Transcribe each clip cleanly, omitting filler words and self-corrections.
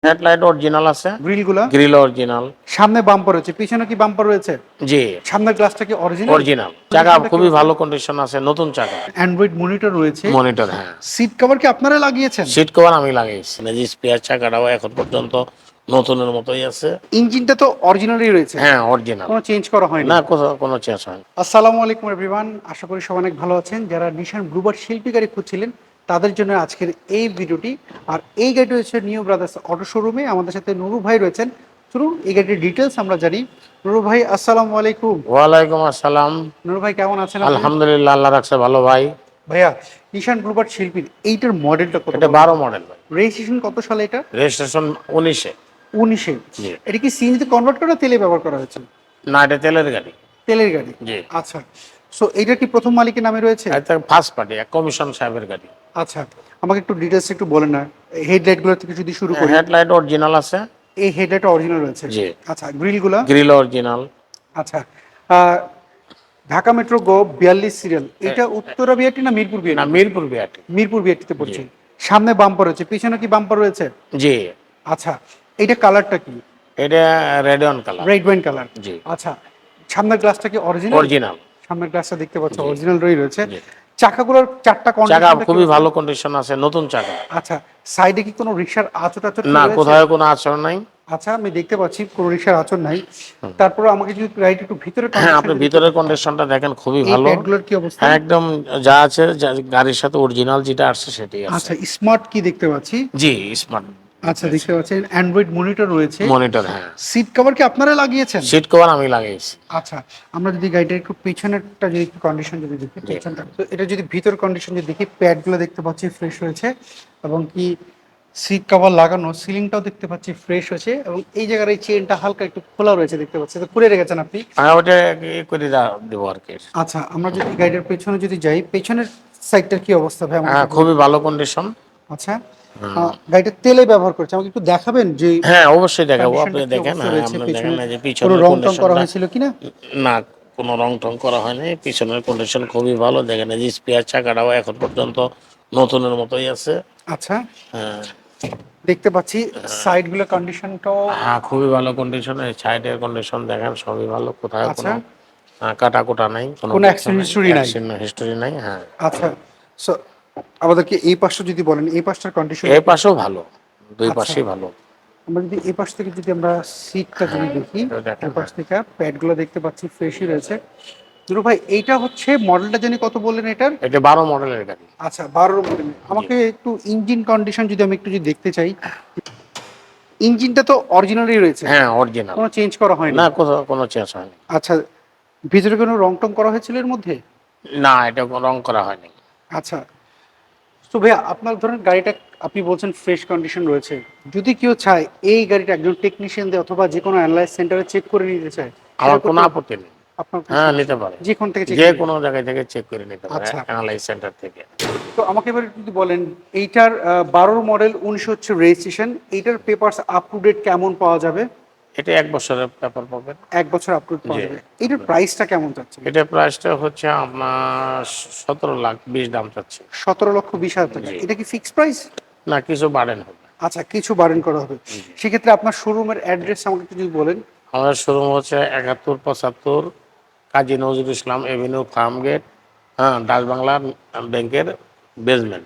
Headlight original আছে, গ্রিলগুলা grill original. সামনে bumper রয়েছে, পিছনে কি বাম্পার রয়েছে? জি, সামনের গ্লাসটা কি অরিজিনাল? অরিজিনাল। চাকা খুবই ভালো কন্ডিশন আছে, নতুন চাকা। অ্যান্ড্রয়েড মনিটর রয়েছে। মনিটর, হ্যাঁ। সিট কভার কি আপনারা লাগিয়েছেন? সিট কভার আমি লাগাইছি। যে স্পেয়ার চাকাটাও এখন পর্যন্ত নতুনের মতোই আছে। ইঞ্জিনটা তো অরিজিনালই রয়েছে, হ্যাঁ, অরিজিনাল, কোনো চেঞ্জ করা হয়নি। না কোনো চেঞ্জ হয়নি। আসসালামু আলাইকুম এভরিওয়ান, আশা করি সবাই অনেক ভালো আছেন। যারা নিশান ব্লুবার্ড শিল্পী গাড়ি খুঁজছিলেন তাদের জন্য আজকের এই ভিডিওটি। আর এই গাড়িটি হচ্ছে নিউ ব্রাদার্স অটো শোরুমে। আমাদের সাথে নুরু ভাই রয়েছেন। চলুন এই গাড়ির ডিটেলস আমরা জানি। নুরু ভাই আসসালামু আলাইকুম। ওয়ালাইকুম আসসালাম। নুরু ভাই কেমন আছেন আপনি? আলহামদুলিল্লাহ, আল্লাহ রাখছে ভালো ভাই। ভাইয়া, নিশান ব্লুবার্ড শিল্পীর এইটার মডেলটা কত? এটা 12 মডেল ভাই। রেজিস্ট্রেশন কত সালে এটা? রেজিস্ট্রেশন 19-এ। 19-এ। জি। এটা কি সিএনজিতে কনভার্ট করা তেলে ব্যবহার করা হয়েছে? না, এটা তেলের গাড়ি। তেলের গাড়ি। জি। আচ্ছা, সো এটা কি প্রথম মালিকের নামে রয়েছে? এটা ফার্স্ট পার্টি, কমিশন সাহেবের গাড়ি। আচ্ছা, আমাকে একটু ডিটেলস একটু বলেন না। হেডলাইটগুলো থেকে যদি শুরু করি। হেডলাইট অরিজিনাল আছে। এই হেডলাইট অরিজিনাল রয়েছে। জি। আচ্ছা, গ্রিলগুলো? Grill original. আচ্ছা, ঢাকা মেট্রো গো 42 সিরিয়াল। এটা উত্তরা বিআরটি না মিরপুর না, বিআরটি? মিরপুর বিআরটি। মিরপুর বিআরটিতে পড়ছে। সামনে বাম্পার রয়েছে, পিছনে কি বাম্পার রয়েছে? জি। আচ্ছা, এইটা কালারটা কি? এটা red on colour. Red wine colour. জি। আচ্ছা, সামনের গ্লাসটা কি অরিজিনাল? অরিজিনাল। সামনের গ্লাসটা দেখতে পাচ্ছ জি। অরিজিনাল রয়েছে। জি। চাকাগুলোর চারটা চাকা কন্ডিশন খুবই ভালো কন্ডিশন আছে, নতুন চাকা। আচ্ছা, সাইডে কি কোনো রিকশার আঁচড় টাচড় কি না, রয়েছে? কোথাও কোনো আচরণ নাই। আচ্ছা, আমি দেখতে পাচ্ছি কোনো রিকশার আঁচড় নাই। তারপরে আমাকে যদি গাড়িটা একটু ভিতরে হ্যাঁ, আপনি ভিতরের কন্ডিশনটা দেখেন, খুবই এই ভালো। প্যাডগুলোর কি অবস্থা? হ্যাঁ, একদম যা আছে, গাড়ির সাথে অরিজিনাল যেটা আসছে সেটাই আছে। আচ্ছা, স্মার্ট কি দেখতে পাচ্ছি। জি, স্মার্ট। আচ্ছা, দেখতে পাচ্ছেন অ্যান্ড্রয়েড মনিটর রয়েছে। মনিটর, হ্যাঁ। সিট কভার কি আপনারা লাগিয়েছেন? সিট কভার আমি লাগাইছি। আচ্ছা, আমরা যদি গাড়িটার একটু পেছনেরটা যদি একটু কন্ডিশন যদি দেখি, জি। পেছনটা তো এটা যদি ভিতর কন্ডিশন যদি দেখি, প্যাডগুলো দেখতে পাচ্ছি ফ্রেশ হয়েছে এবং কি সিট কভার লাগানো, সিলিংটাও দেখতে পাচ্ছি ফ্রেশ হয়েছে এবং এই জায়গার এই চেনটা হালকা একটু খোলা রয়েছে দেখতে পাচ্ছি। তো খুলে রেখেছেন আপনি? হ্যাঁ, ওটা করে দেবো আর কি। আচ্ছা, আমরা যদি গাড়িটার পেছনে যদি যাই, পেছনের সাইডটার কি অবস্থা ভাই আমাকে হ্যাঁ, একটু খুবই ভালো কন্ডিশন। আচ্ছা, গাড়িটা তেলে ব্যবহার করছে, আমাকে একটু দেখাবেন যে হ্যাঁ, অবশ্যই দেখাবো, আপনি কন্ডিশনটা কি দেখেন। অবস্থা হ্যাঁ, রয়েছে আপনি দেখেন পেছনে? এই যে কোনো পিছনের রং টং করা কন্ডিশনটা। হয়েছিল কিনা? না, কোনো রং টং করা হয়নি, পিছনের কন্ডিশন খুবই ভালো। দেখেন এই যে স্পেয়ার চাকাটাও এখন পর্যন্ত নতুনের মতোই আছে। আচ্ছা, হ্যাঁ। দেখতে পাচ্ছি সাইডগুলো কন্ডিশনটাও। হ্যাঁ, খুবই ভালো কন্ডিশনে। সাইডের কন্ডিশন দেখেন, সবই ভালো, কোথাও আচ্ছা, কোনো কাটা কোটা নাই, কোনো কোনো কিছু অ্যাক্সিডেন্ট নাই, হিস্টোরি নাই? হিস্টোরি নাই। হ্যাঁ। আচ্ছা, সো আমাদেরকে এই পাশটা যদি বলেন, এই পাশটার কন্ডিশন। এই পাশেও ভালো, দুই আচ্ছা, পাশেই ভালো। আমরা যদি এই পাশ থেকে যদি আমরা সিটটা যদি দেখি, এটা দেখেন। এই পাশ থেকে প্যাডগুলো দেখতে পাচ্ছি ফ্রেশই রয়েছে। দুরু ভাই, এইটা হচ্ছে মডেলটা জানি কত বললেন এটার? এটা 12 মডেলের গাড়ি। আচ্ছা, 12 মডেল। আমাকে একটু ইঞ্জিন কন্ডিশন যদি আমি একটু যদি দেখতে চাই। ইঞ্জিনটা তো অরিজিনালই রয়েছে, হ্যাঁ, অরিজিনাল, কোনো চেঞ্জ করা হয়নি? না কোথাও কোনো চেঞ্জ হয়নি। আচ্ছা, ভিতরে কোনো রং টং করা হয়েছিল এর মধ্যে? না, এটা কোনো রং করা হয়নি। আচ্ছা, তো ভাইয়া আপনার ধরেন গাড়িটা আপনি বলছেন ফ্রেশ কন্ডিশন রয়েছে, যদি কেউ চায় এই গাড়িটা একজন টেকনিশিয়ান দিয়ে অথবা যে কোনো অ্যানালাইজ সেন্টারে চেক করে নিতে চায়, আমার সেটা কোনো করতে- আপত্তি নেই। আপনার কোনো হ্যাঁ, সমস্যা নিতে নেই? পারে, যেখান থেকে চেক যে করে কোনো জায়গায় থেকে চেক করে নিতে পারে, আচ্ছা, অ্যানালাইজ সেন্টার থেকে। তো আমাকে এবার যদি বলেন এইটার 12 মডেল 19 হচ্ছে রেজিস্ট্রেশন, এইটার পেপারস আপ টু ডেট কেমন পাওয়া যাবে? এটা 1 বছরের পেপার পাবেন। 1 বছর আপ টু ডেট পাওয়া জি। যাবে। এইটার প্রাইসটা কেমন যাচ্ছে? এটা প্রাইসটা হচ্ছে আপনার 17,20,000 দাম চাচ্ছে। 17,20,000 টাকা। জি। এটা কি ফিক্সড প্রাইস? না, কিছু বাড়েন হবে। আচ্ছা, কিছু বারেন করা হবে। সেক্ষেত্রে আপনার শোরুমের অ্যাড্রেস আমাকে একটু যদি বলেন। আমাদের শোরুম হচ্ছে 7175 Kazi Nazrul Islam Avenue, farm gate, হ্যাঁ, ডাচ বাংলা ব্যাংকের বেসমেন্ট।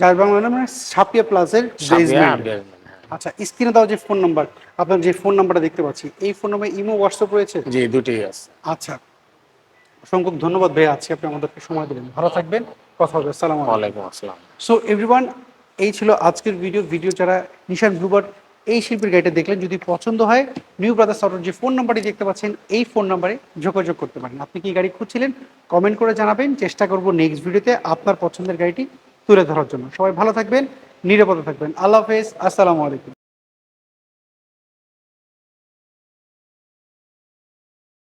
যার বাংলা মানে সাপিয়া প্লাজের সাপিয়া বেসমেন্ট। বেসমেন্ট, হ্যাঁ। আচ্ছা, স্ক্রিনে দেওয়া যে ফোন নাম্বার, আপনার যে ফোন নাম্বারটা দেখতে পাচ্ছি, এই ফোন নাম্বারে ইমো হোয়াটসঅ্যাপ রয়েছে? জি, দুটোই আছে। আচ্ছা, অসংখ্য ধন্যবাদ ভাই, আজকে আপনি আমাদেরকে সময় দিলেন। ভালো থাকবেন, কথা হবে। আসসালামু আলাইকুম। ওয়ালাইকুম আসসালাম। সো এভরিওয়ান, এই ছিল আজকের ভিডিও যারা নিশান ব্লুবার্ড এই শিল্পীর গাড়িটা দেখলেন, যদি পছন্দ হয় নিউ ব্রাদার্স অটোর যে ফোন নাম্বারটি দেখতে পাচ্ছেন, এই ফোন নাম্বারে যোগাযোগ করতে পারেন। আপনি কি গাড়ি খুঁজছিলেন কমেন্ট করে জানাবেন, চেষ্টা করব নেক্সট ভিডিওতে আপনার পছন্দের গাড়িটি তুলে ধরার জন্য। সবাই ভালো থাকবেন, নিরাপদে থাকবেন। আল্লাহ হাফেজ, আসসালামু আলাইকুম।